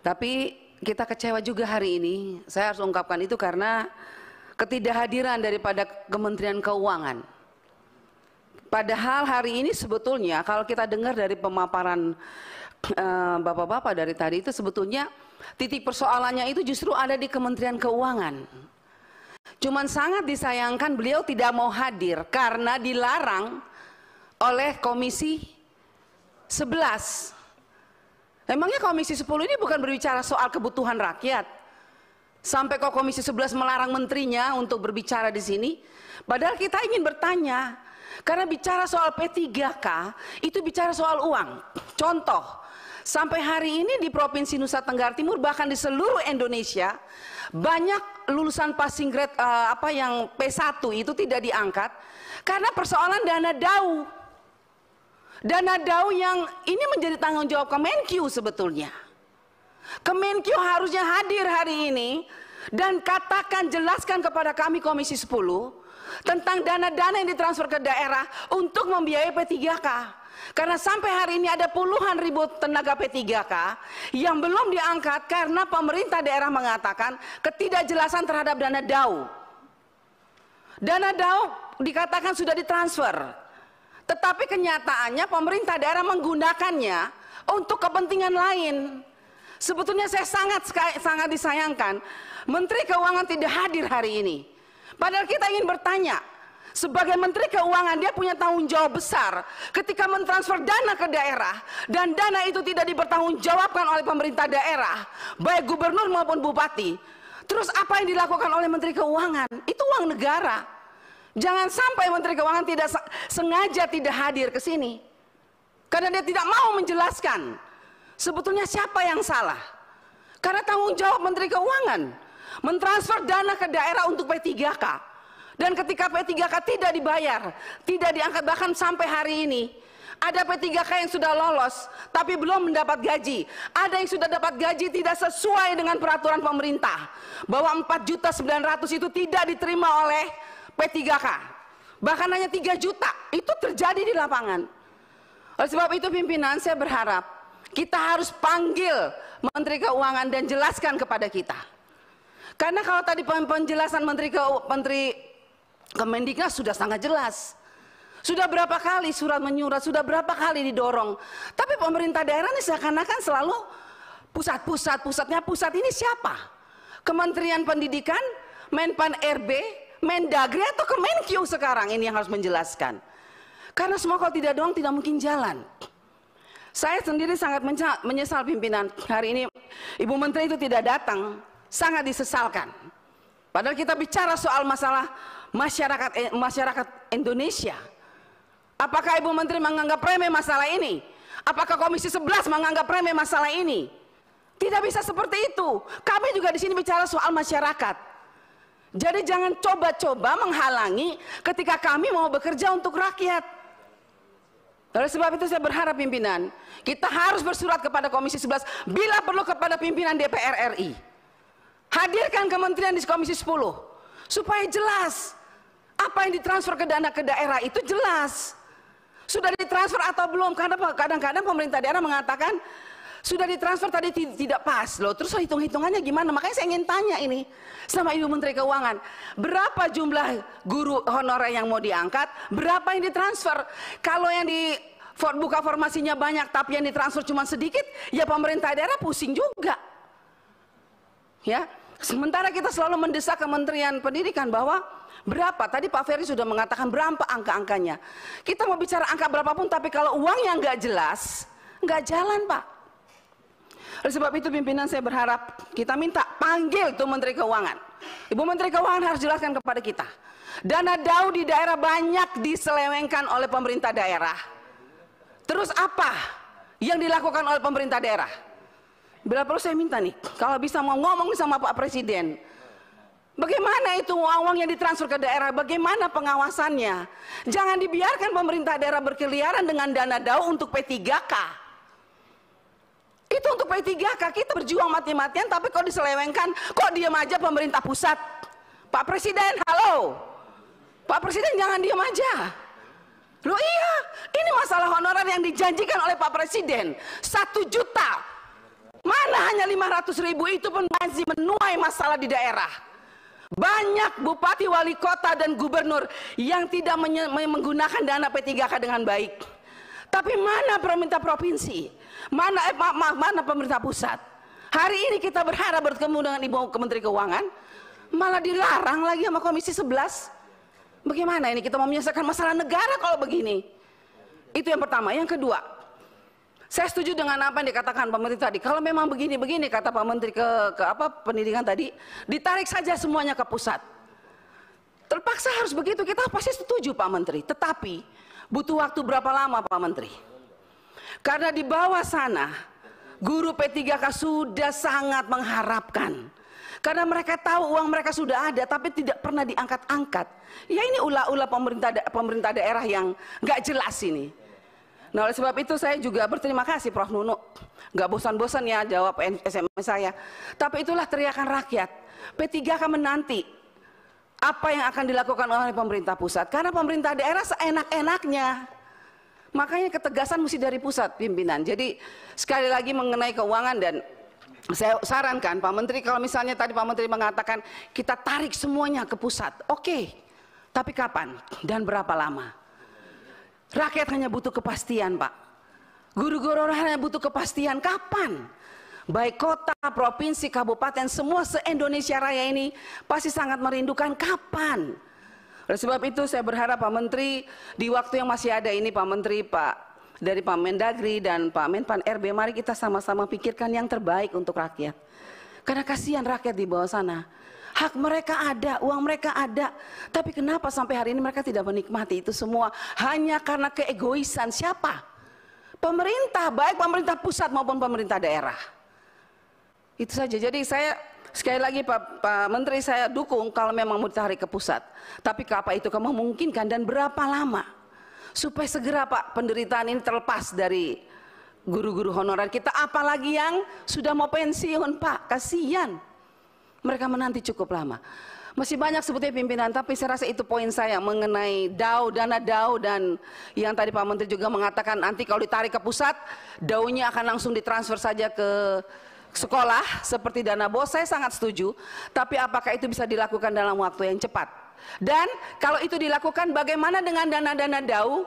Tapi kita kecewa juga hari ini. Saya harus ungkapkan itu karena ketidakhadiran daripada Kementerian Keuangan. Padahal hari ini sebetulnya kalau kita dengar dari pemaparan bapak-bapak dari tadi itu sebetulnya titik persoalannya itu justru ada di Kementerian Keuangan. Cuman sangat disayangkan beliau tidak mau hadir karena dilarang oleh Komisi 11. Emangnya Komisi 10 ini bukan berbicara soal kebutuhan rakyat? Sampai kok Komisi 11 melarang menterinya untuk berbicara di sini? Padahal kita ingin bertanya, karena bicara soal P3K itu bicara soal uang. Contoh, sampai hari ini di Provinsi Nusa Tenggara Timur bahkan di seluruh Indonesia banyak lulusan passing grade yang P1 itu tidak diangkat karena persoalan dana DAU. Dana DAU yang ini menjadi tanggung jawab Kemenkyu sebetulnya. Kemenkyu harusnya hadir hari ini dan katakan, jelaskan kepada kami Komisi 10 tentang dana-dana yang ditransfer ke daerah untuk membiayai P3K. Karena sampai hari ini ada puluhan ribu tenaga P3K yang belum diangkat karena pemerintah daerah mengatakan ketidakjelasan terhadap dana DAU. Dana DAU dikatakan sudah ditransfer. Tetapi kenyataannya pemerintah daerah menggunakannya untuk kepentingan lain. Sebetulnya saya sangat disayangkan Menteri Keuangan tidak hadir hari ini. Padahal kita ingin bertanya, sebagai Menteri Keuangan dia punya tanggung jawab besar ketika mentransfer dana ke daerah dan dana itu tidak dipertanggungjawabkan oleh pemerintah daerah, baik gubernur maupun bupati. Terus apa yang dilakukan oleh Menteri Keuangan? Itu uang negara. Jangan sampai Menteri Keuangan tidak sengaja tidak hadir ke sini karena dia tidak mau menjelaskan sebetulnya siapa yang salah. Karena tanggung jawab Menteri Keuangan mentransfer dana ke daerah untuk P3K, dan ketika P3K tidak dibayar, tidak diangkat, bahkan sampai hari ini ada P3K yang sudah lolos tapi belum mendapat gaji. Ada yang sudah dapat gaji tidak sesuai dengan peraturan pemerintah bahwa 4.900.000 itu tidak diterima oleh P3K, bahkan hanya 3 juta. Itu terjadi di lapangan. Oleh sebab itu pimpinan, saya berharap kita harus panggil Menteri Keuangan dan jelaskan kepada kita. Karena kalau tadi penjelasan Menteri Kemendiknas sudah sangat jelas. Sudah berapa kali surat menyurat, sudah berapa kali didorong. Tapi pemerintah daerah ini seakan-akan selalu pusatnya pusat ini siapa? Kementerian Pendidikan, Menpan RB, Mendagri atau Kemenkyu sekarang ini yang harus menjelaskan. Karena semua kalau tidak doang tidak mungkin jalan. Saya sendiri sangat menyesal pimpinan hari ini Ibu Menteri itu tidak datang, sangat disesalkan. Padahal kita bicara soal masalah masyarakat Indonesia. Apakah Ibu Menteri menganggap remeh masalah ini? Apakah Komisi 11 menganggap remeh masalah ini? Tidak bisa seperti itu. Kami juga di sini bicara soal masyarakat. Jadi jangan coba-coba menghalangi ketika kami mau bekerja untuk rakyat. Oleh sebab itu saya berharap pimpinan, kita harus bersurat kepada Komisi 11, bila perlu kepada pimpinan DPR RI. Hadirkan kementerian di Komisi 10 supaya jelas apa yang ditransfer ke dana ke daerah itu jelas. Sudah ditransfer atau belum? Karena kadang-kadang pemerintah daerah mengatakan sudah ditransfer tadi tidak pas loh. Terus hitung-hitungannya gimana? Makanya saya ingin tanya ini sama Ibu Menteri Keuangan, berapa jumlah guru honorer yang mau diangkat, berapa yang ditransfer? Kalau yang buka formasinya banyak tapi yang ditransfer cuma sedikit, ya pemerintah daerah pusing juga. Ya, sementara kita selalu mendesak Kementerian Pendidikan bahwa berapa? Tadi Pak Ferry sudah mengatakan berapa angka-angkanya. Kita mau bicara angka berapapun, tapi kalau uangnya nggak jelas, nggak jalan Pak. Oleh sebab itu pimpinan, saya berharap kita minta panggil tuh Menteri Keuangan. Ibu Menteri Keuangan harus jelaskan kepada kita. Dana DAU di daerah banyak diselewengkan oleh pemerintah daerah. Terus apa yang dilakukan oleh pemerintah daerah? Bila perlu saya minta nih, kalau bisa mau ngomong sama Pak Presiden, bagaimana itu uang yang ditransfer ke daerah, bagaimana pengawasannya? Jangan dibiarkan pemerintah daerah berkeliaran dengan dana DAU untuk P3K. Itu untuk P3K, kita berjuang mati-matian, tapi kok diselewengkan, kok diam aja pemerintah pusat. Pak Presiden, halo. Pak Presiden jangan diam aja. Loh iya, ini masalah honorer yang dijanjikan oleh Pak Presiden 1 juta Mana hanya 500.000 itu pun masih menuai masalah di daerah. Banyak bupati, wali kota dan gubernur yang tidak menggunakan dana P3K dengan baik. Tapi mana pemerintah provinsi? Mana pemerintah pusat? Hari ini kita berharap bertemu dengan Ibu Menteri Keuangan, malah dilarang lagi sama Komisi 11. Bagaimana ini kita mau menyelesaikan masalah negara kalau begini? Itu yang pertama. Yang kedua, saya setuju dengan apa yang dikatakan Pak Menteri tadi. Kalau memang begini-begini, kata Pak Menteri ke pendidikan tadi, ditarik saja semuanya ke pusat. Terpaksa harus begitu, kita pasti setuju Pak Menteri. Tetapi butuh waktu berapa lama Pak Menteri? Karena di bawah sana guru P3K sudah sangat mengharapkan. Karena mereka tahu uang mereka sudah ada tapi tidak pernah diangkat-angkat. Ya ini ulah-ulah pemerintah daerah yang nggak jelas ini. Nah oleh sebab itu saya juga berterima kasih Prof. Nunu. Nggak bosan-bosan ya jawab SMS saya. Tapi itulah teriakan rakyat. P3K menanti apa yang akan dilakukan oleh pemerintah pusat. Karena pemerintah daerah seenak-enaknya. Makanya ketegasan mesti dari pusat pimpinan. Jadi sekali lagi mengenai keuangan dan saya sarankan Pak Menteri, kalau misalnya tadi Pak Menteri mengatakan kita tarik semuanya ke pusat, oke. Tapi kapan dan berapa lama? Rakyat hanya butuh kepastian Pak. Guru-guru hanya butuh kepastian kapan. Baik kota, provinsi, kabupaten, semua se-Indonesia Raya ini pasti sangat merindukan kapan. Oleh sebab itu saya berharap Pak Menteri di waktu yang masih ada ini Pak Menteri, dari Pak Mendagri dan Pak Menpan RB, mari kita sama-sama pikirkan yang terbaik untuk rakyat. Karena kasihan rakyat di bawah sana. Hak mereka ada, uang mereka ada. Tapi kenapa sampai hari ini mereka tidak menikmati itu semua? Hanya karena keegoisan siapa? Pemerintah, baik pemerintah pusat maupun pemerintah daerah. Itu saja. Jadi saya sekali lagi Pak Menteri, saya dukung kalau memang mau ditarik ke pusat. Tapi apa itu kamu memungkinkan dan berapa lama? Supaya segera Pak penderitaan ini terlepas dari guru-guru honorer kita, apalagi yang sudah mau pensiun Pak, kasihan mereka menanti cukup lama. Masih banyak sebetulnya pimpinan, tapi saya rasa itu poin saya mengenai DAU, dana DAU, dan yang tadi Pak Menteri juga mengatakan nanti kalau ditarik ke pusat, DAU-nya akan langsung ditransfer saja ke sekolah seperti dana BOS. Saya sangat setuju, tapi apakah itu bisa dilakukan dalam waktu yang cepat? Dan kalau itu dilakukan, bagaimana dengan dana-dana DAU?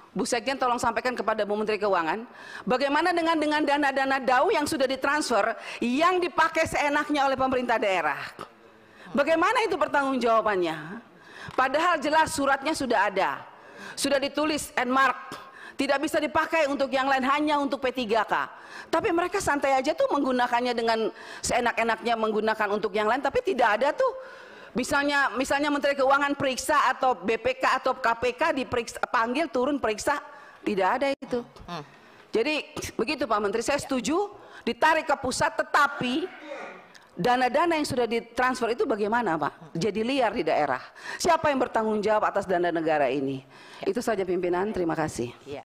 Bu Sekjen tolong sampaikan kepada Bu Menteri Keuangan, bagaimana dengan dana-dana DAU yang sudah ditransfer, yang dipakai seenaknya oleh pemerintah daerah? Bagaimana itu pertanggungjawabannya? Padahal jelas suratnya sudah ada, sudah ditulis and mark, tidak bisa dipakai untuk yang lain, hanya untuk P3K. Tapi mereka santai aja tuh menggunakannya dengan seenak-enaknya, menggunakan untuk yang lain, tapi tidak ada tuh. Misalnya Menteri Keuangan periksa atau BPK atau KPK diperiksa, panggil turun periksa, tidak ada itu. Jadi begitu Pak Menteri, saya setuju ditarik ke pusat, tetapi dana-dana yang sudah ditransfer itu bagaimana Pak? Jadi liar di daerah. Siapa yang bertanggung jawab atas dana negara ini? Itu saja pimpinan, terima kasih.